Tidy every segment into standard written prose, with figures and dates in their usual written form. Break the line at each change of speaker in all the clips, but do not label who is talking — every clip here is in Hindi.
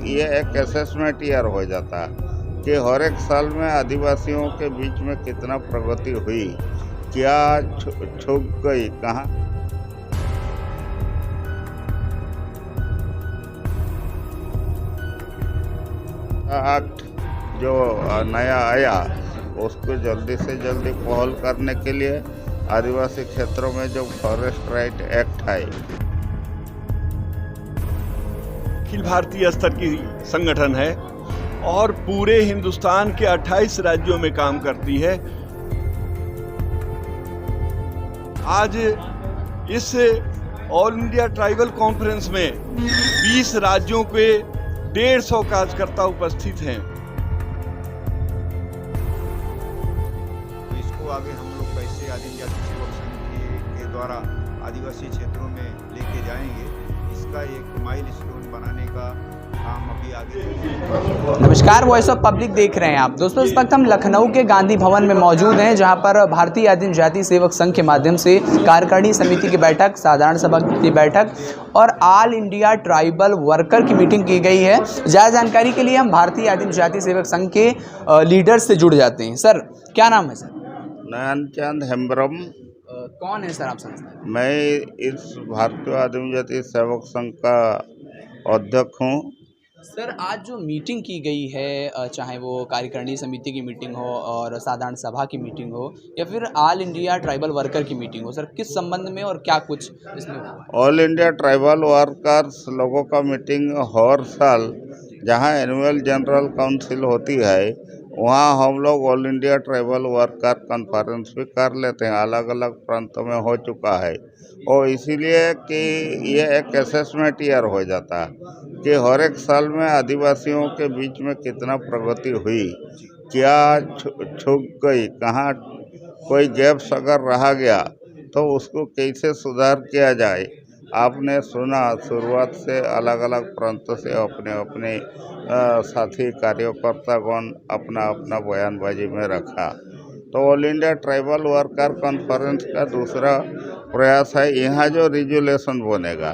ये एक असेसमेंट ईयर हो जाता कि हर एक साल में आदिवासियों के बीच में कितना प्रगति हुई, क्या छूट गई, कहाँ। एक्ट जो नया आया उसको जल्दी से जल्दी पहल करने के लिए आदिवासी क्षेत्रों में जो फॉरेस्ट राइट एक्ट है,
अखिल भारतीय स्तर की संगठन है और पूरे हिंदुस्तान के 28 राज्यों में काम करती है। आज इस ऑल इंडिया ट्राइबल कॉन्फ्रेंस में 20 राज्यों के 150 कार्यकर्ता उपस्थित हैं।
इसको आगे हम लोग कैसे आदिम जाति सेवक संघ के द्वारा आदिवासी क्षेत्रों में लेके जाएंगे, इसका एक माइलस्टोन बनाने का काम अभी आगे।
नमस्कार, वॉइस ऑफ पब्लिक देख रहे हैं आप दोस्तों। इस वक्त हम लखनऊ के गांधी भवन में मौजूद हैं, जहां पर भारतीय आदिम जाति सेवक संघ के माध्यम से कार्यकारिणी समिति की बैठक, साधारण सभा की बैठक और ऑल इंडिया ट्राइबल वर्कर की मीटिंग की गई है। ज़्यादा जानकारी के लिए हम भारतीय आदिम जाति सेवक संघ के लीडर से जुड़ जाते हैं। सर, क्या नाम है सर?
नयनचंद हेम्ब्रम।
कौन है सर आप समझते?
मैं इस भारतीय आदिम जाति सेवक संघ का अध्यक्ष हूँ।
सर, आज जो मीटिंग की गई है, चाहे वो कार्यकारिणी समिति की मीटिंग हो और साधारण सभा की मीटिंग हो या फिर ऑल इंडिया ट्राइबल वर्कर की मीटिंग हो, सर किस संबंध में और क्या कुछ इसमें हुआ है?
ऑल इंडिया ट्राइबल वर्कर्स लोगों का मीटिंग हर साल जहां एनुअल जनरल काउंसिल होती है, वहां हम लोग all India tribal worker conference भी कर लेते हैं। अलग अलग प्रांतों में हो चुका है और इसीलिए कि ये एक असेसमेंट ईयर हो जाता कि हर एक साल में आदिवासियों के बीच में कितना प्रगति हुई, क्या छूट गई, कहाँ कोई गैप्स अगर रह गया तो उसको कैसे सुधार किया जाए। आपने सुना शुरुआत से अलग अलग प्रांतों से अपने अपने साथी कार्यकर्तागण अपना अपना बयानबाजी में रखा। तो all India tribal worker conference का दूसरा प्रयास है, यहाँ जो रिजोल्यूशन बनेगा,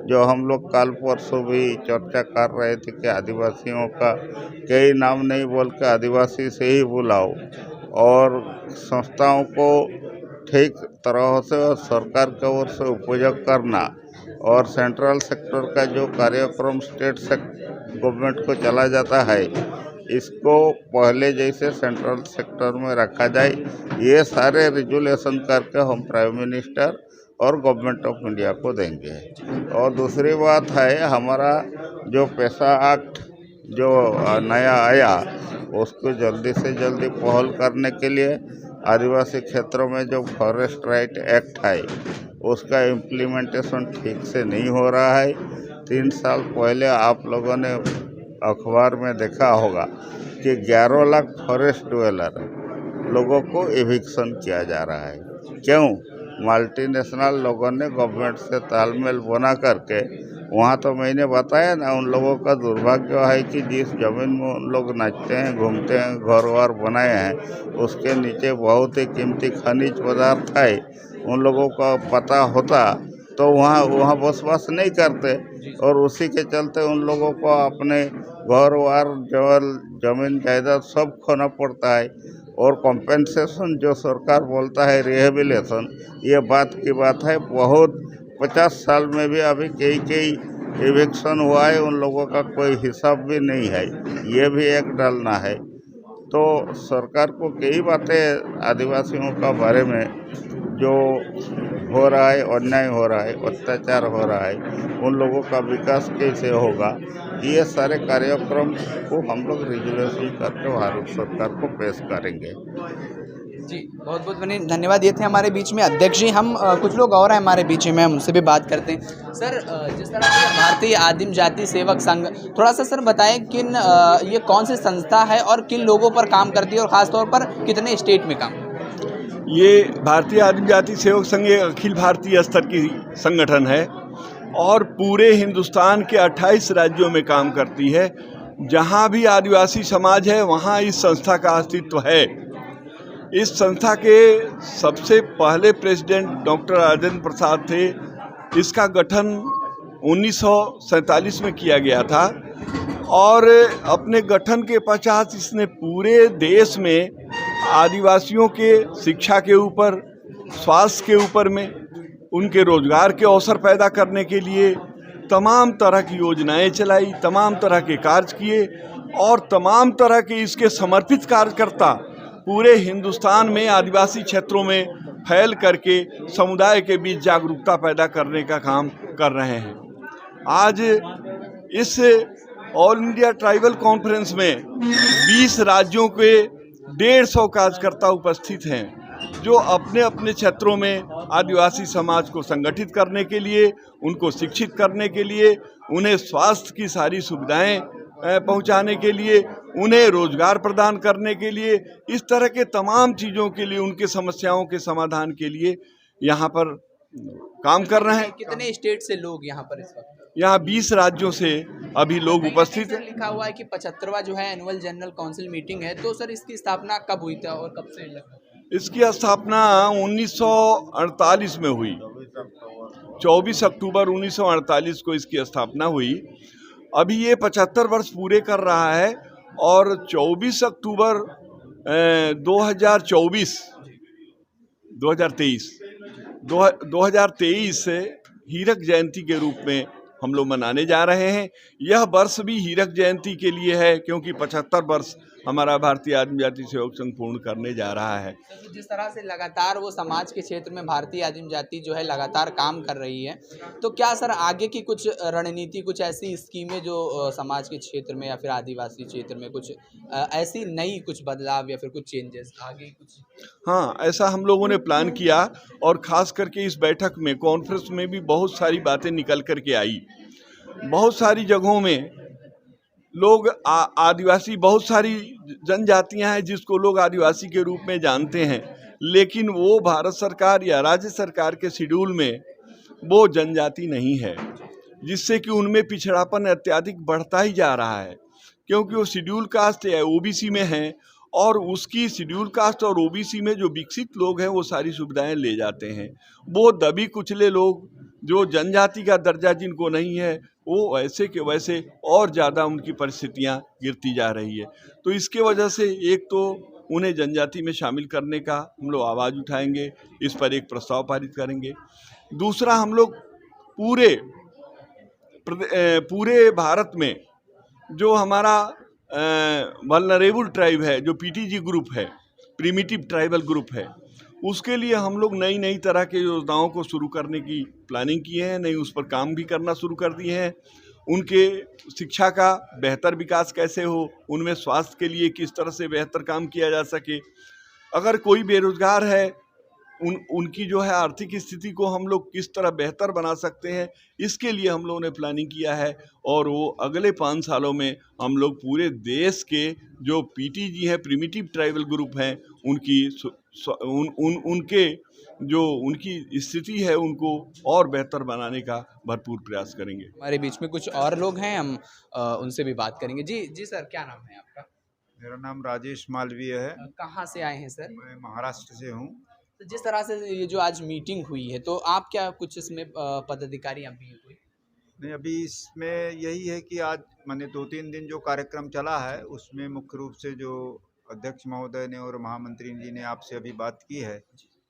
जो हम लोग कल परसों भी चर्चा कर रहे थे कि आदिवासियों का कई नाम नहीं बोल के आदिवासी से ही बुलाओ और संस्थाओं को ठीक तरह से और सरकार की ओर से उपयोग करना और सेंट्रल सेक्टर का जो कार्यक्रम स्टेट गवर्नमेंट को चला जाता है, इसको पहले जैसे सेंट्रल सेक्टर में रखा जाए। ये सारे रिजोल्यूशन करके हम प्राइम मिनिस्टर और गवर्नमेंट ऑफ इंडिया को देंगे। और दूसरी बात है, हमारा जो पेशा एक्ट जो नया आया उसको जल्दी से जल्दी पहल करने के लिए आदिवासी क्षेत्रों में जो फॉरेस्ट राइट एक्ट है उसका इम्प्लीमेंटेशन ठीक से नहीं हो रहा है। 3 साल पहले आप लोगों ने अखबार में देखा होगा कि 11 लाख फॉरेस्ट ड्वेलर लोगों को एविक्शन किया जा रहा है। क्यों? मल्टीनेशनल लोगों ने गवर्नमेंट से तालमेल बना करके, वहाँ तो मैंने बताया ना, उन लोगों का दुर्भाग्य है कि जिस जमीन में उन लोग नाचते हैं, घूमते हैं, घर वार बनाए हैं, उसके नीचे बहुत ही कीमती खनिज पदार्थ है। उन लोगों का पता होता तो वहाँ बसवास नहीं करते और उसी के चलते उन लोगों को अपने घर वार जमीन जायदाद सब खोना पड़ता है। और कॉम्पेंसेशन जो सरकार बोलता है रिहेबिलिटेशन, ये बात की बात है, बहुत 50 साल में भी अभी कई इविक्शन हुआ है, उन लोगों का कोई हिसाब भी नहीं है। ये भी एक डालना है। तो सरकार को कई बातें आदिवासियों का बारे में जो हो रहा है, अन्याय हो रहा है, अत्याचार हो रहा है, उन लोगों का विकास कैसे होगा, ये सारे कार्यक्रम को हम लोग रिजोल्यूशन करके भारत सरकार को पेश करेंगे।
जी, बहुत बहुत धन्यवाद। ये थे हमारे बीच में अध्यक्ष जी। हम कुछ लोग और हैं हमारे बीच में, हम उनसे भी बात करते हैं। सर, जिस तरह से भारतीय आदिम जाति सेवक संघ, थोड़ा सा सर बताएं किन ये कौन सी संस्था है और किन लोगों पर काम करती है और ख़ासतौर पर कितने स्टेट में काम?
ये भारतीय आदिम जाति सेवक संघ एक अखिल भारतीय स्तर की संगठन है और पूरे हिंदुस्तान के 28 राज्यों में काम करती है। जहाँ भी आदिवासी समाज है वहाँ इस संस्था का अस्तित्व है। इस संस्था के सबसे पहले प्रेसिडेंट डॉक्टर राजेंद्र प्रसाद थे। इसका गठन 1947 में किया गया था और अपने गठन के पश्चात इसने पूरे देश में आदिवासियों के शिक्षा के ऊपर, स्वास्थ्य के ऊपर में, उनके रोजगार के अवसर पैदा करने के लिए तमाम तरह की योजनाएं चलाई, तमाम तरह के कार्य किए और तमाम तरह के इसके समर्पित कार्यकर्ता पूरे हिंदुस्तान में आदिवासी क्षेत्रों में फैल करके समुदाय के बीच जागरूकता पैदा करने का काम कर रहे हैं। आज इस ऑल इंडिया ट्राइबल कॉन्फ्रेंस में 20 राज्यों के 150 कार्यकर्ता उपस्थित हैं, जो अपने अपने क्षेत्रों में आदिवासी समाज को संगठित करने के लिए, उनको शिक्षित करने के लिए, उन्हें स्वास्थ्य की सारी सुविधाएं पहुंचाने के लिए, उन्हें रोजगार प्रदान करने के लिए, इस तरह के तमाम चीज़ों के लिए, उनके समस्याओं के समाधान के लिए यहाँ पर काम कर रहे हैं।
कितने स्टेट से लोग यहाँ पर इस वक्त?
यहाँ 20 राज्यों से अभी लोग उपस्थित हैं।
लिखा हुआ है कि 75वां जो है एनुअल जनरल काउंसिल मीटिंग है, तो सर इसकी स्थापना कब हुई थी और कब से लगा?
इसकी स्थापना 1948 में हुई। 24 अक्टूबर 1948 को इसकी स्थापना हुई। अभी ये 75 वर्ष पूरे कर रहा है और 24 अक्टूबर 2023 से हीरक जयंती के रूप में हम लोग मनाने जा रहे हैं। यह वर्ष भी हीरक जयंती के लिए है, क्योंकि 75 वर्ष हमारा भारतीय आदिम जाति सेवक संघ पूर्ण करने जा रहा है।
तो जिस तरह से लगातार वो समाज के क्षेत्र में भारतीय आदिम जाति जो है लगातार काम कर रही है, तो क्या सर आगे की कुछ रणनीति, कुछ ऐसी स्कीमें जो समाज के क्षेत्र में या फिर आदिवासी क्षेत्र में कुछ ऐसी नई कुछ बदलाव या फिर कुछ चेंजेस आगे कुछ?
हाँ, ऐसा हम लोगों ने प्लान किया और ख़ास करके इस बैठक में, कॉन्फ्रेंस में भी बहुत सारी बातें निकल कर के आई। बहुत सारी जगहों में लोग आदिवासी, बहुत सारी जनजातियां हैं जिसको लोग आदिवासी के रूप में जानते हैं, लेकिन वो भारत सरकार या राज्य सरकार के शेड्यूल में वो जनजाति नहीं है, जिससे कि उनमें पिछड़ापन अत्यधिक बढ़ता ही जा रहा है, क्योंकि वो शेड्यूल कास्ट या ओबीसी में हैं और उसकी शेड्यूल कास्ट और ओबीसी में जो विकसित लोग हैं वो सारी सुविधाएं ले जाते हैं। वो दबी कुचले लोग जो जनजाति का दर्जा जिनको नहीं है, वो वैसे के वैसे और ज़्यादा उनकी परिस्थितियां गिरती जा रही है। तो इसके वजह से एक तो उन्हें जनजाति में शामिल करने का हम लोग आवाज़ उठाएंगे, इस पर एक प्रस्ताव पारित करेंगे। दूसरा, हम लोग पूरे भारत में जो हमारा वल्नरेबल ट्राइब है, जो पीटीजी ग्रुप है, प्रिमिटिव ट्राइबल ग्रुप है, उसके लिए हम लोग नई तरह के योजनाओं को शुरू करने की प्लानिंग किए हैं, नई उस पर काम भी करना शुरू कर दिए हैं। उनके शिक्षा का बेहतर विकास कैसे हो, उनमें स्वास्थ्य के लिए किस तरह से बेहतर काम किया जा सके। अगर कोई बेरोजगार है, उनकी जो है आर्थिक स्थिति को हम लोग किस तरह बेहतर बना सकते हैं, इसके लिए हम लोगों ने प्लानिंग किया है। और वो अगले 5 सालों में हम लोग पूरे देश के जो पीटीजी हैं, प्रिमिटिव ट्राइबल ग्रुप हैं, उनकी स्थिति है उनको और बेहतर बनाने का भरपूर प्रयास करेंगे।
हमारे बीच में कुछ और लोग हैं, हम उनसे भी बात करेंगे। जी सर, क्या नाम है आपका?
मेरा नाम राजेश मालवीय है।
कहाँ से आए हैं सर?
मैं महाराष्ट्र से हूँ।
तो जिस तरह से ये जो आज मीटिंग हुई है, तो आप क्या कुछ इसमें पदाधिकारी आप भी हुए?
नहीं, अभी इसमें यही है कि आज मैंने 2-3 दिन जो कार्यक्रम चला है, उसमें मुख्य रूप से जो अध्यक्ष महोदय ने और महामंत्री जी ने आपसे अभी बात की है,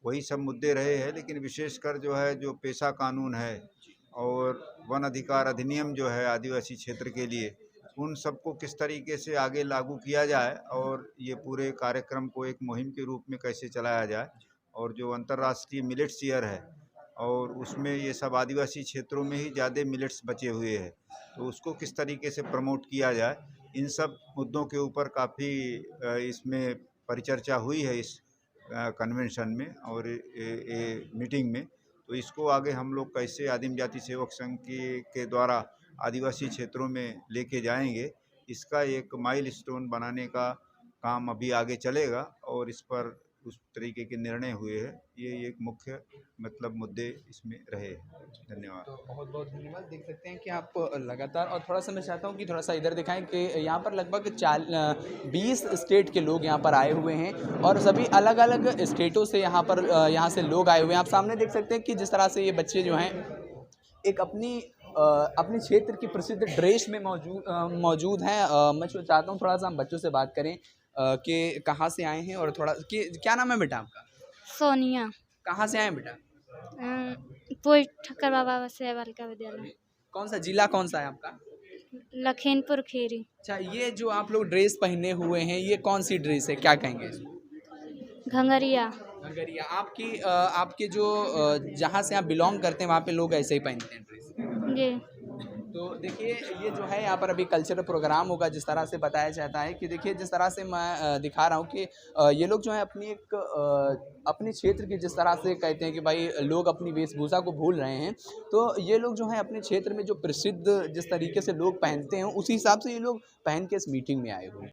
वही सब मुद्दे रहे हैं। लेकिन विशेषकर जो है, जो पेशा कानून है और वन अधिकार अधिनियम जो है आदिवासी क्षेत्र के लिए, उन सबको किस तरीके से आगे लागू किया जाए और ये पूरे कार्यक्रम को एक मुहिम के रूप में कैसे चलाया जाए। और जो अंतर्राष्ट्रीय मिलेट्स ईयर है और उसमें ये सब आदिवासी क्षेत्रों में ही ज़्यादा मिलेट्स बचे हुए हैं, तो उसको किस तरीके से प्रमोट किया जाए, इन सब मुद्दों के ऊपर काफ़ी इसमें परिचर्चा हुई है इस कन्वेंशन में और मीटिंग में। तो इसको आगे हम लोग कैसे आदिम जाति सेवक संघ के द्वारा आदिवासी क्षेत्रों में लेके जाएंगे, इसका एक माइलस्टोन बनाने का काम अभी आगे चलेगा और इस पर उस तरीके के निर्णय हुए हैं। ये एक मुख्य मुद्दे इसमें रहे। धन्यवाद।
तो बहुत बहुत धन्यवाद। देख सकते हैं कि आप लगातार, और थोड़ा सा मैं चाहता हूँ कि थोड़ा सा इधर दिखाएं कि यहाँ पर लगभग 20 स्टेट के लोग यहाँ पर आए हुए हैं और सभी अलग अलग स्टेटों से यहाँ से लोग आए हुए हैं। आप सामने देख सकते हैं कि जिस तरह से ये बच्चे जो हैं एक अपनी अपने क्षेत्र की प्रसिद्ध ड्रेस में मौजूद हैं। मैं चाहता हूँ थोड़ा सा हम बच्चों से बात करें कि कहाँ से आए हैं और थोड़ा कि क्या नाम है बेटा आपका?
सोनिया।
कहाँ से आए हैं बेटा?
पोई ठक्कर बाबा से बालिका विद्यालय,
कौन सा जिला कौन सा है आपका?
लखीमपुर खीरी।
अच्छा, ये जो आप लोग ड्रेस पहने हुए हैं ये कौन सी ड्रेस है, क्या कहेंगे इसको?
घंगरिया।
घंगरिया। आपके जो जहाँ से आप बिलोंग करते हैं वहाँ पे लोग ऐसे ही पहनते हैं ड्रेस।
जी।
तो देखिए ये जो है यहाँ पर अभी कल्चरल प्रोग्राम होगा, जिस तरह से बताया जाता है कि देखिए जिस तरह से मैं दिखा रहा हूँ कि ये लोग जो है अपने क्षेत्र की, जिस तरह से कहते हैं कि भाई लोग अपनी वेशभूषा को भूल रहे हैं, तो ये लोग जो है अपने क्षेत्र में जो प्रसिद्ध जिस तरीके से लोग पहनते हैं उसी हिसाब से ये लोग पहन के इस मीटिंग में आए हुए हैं।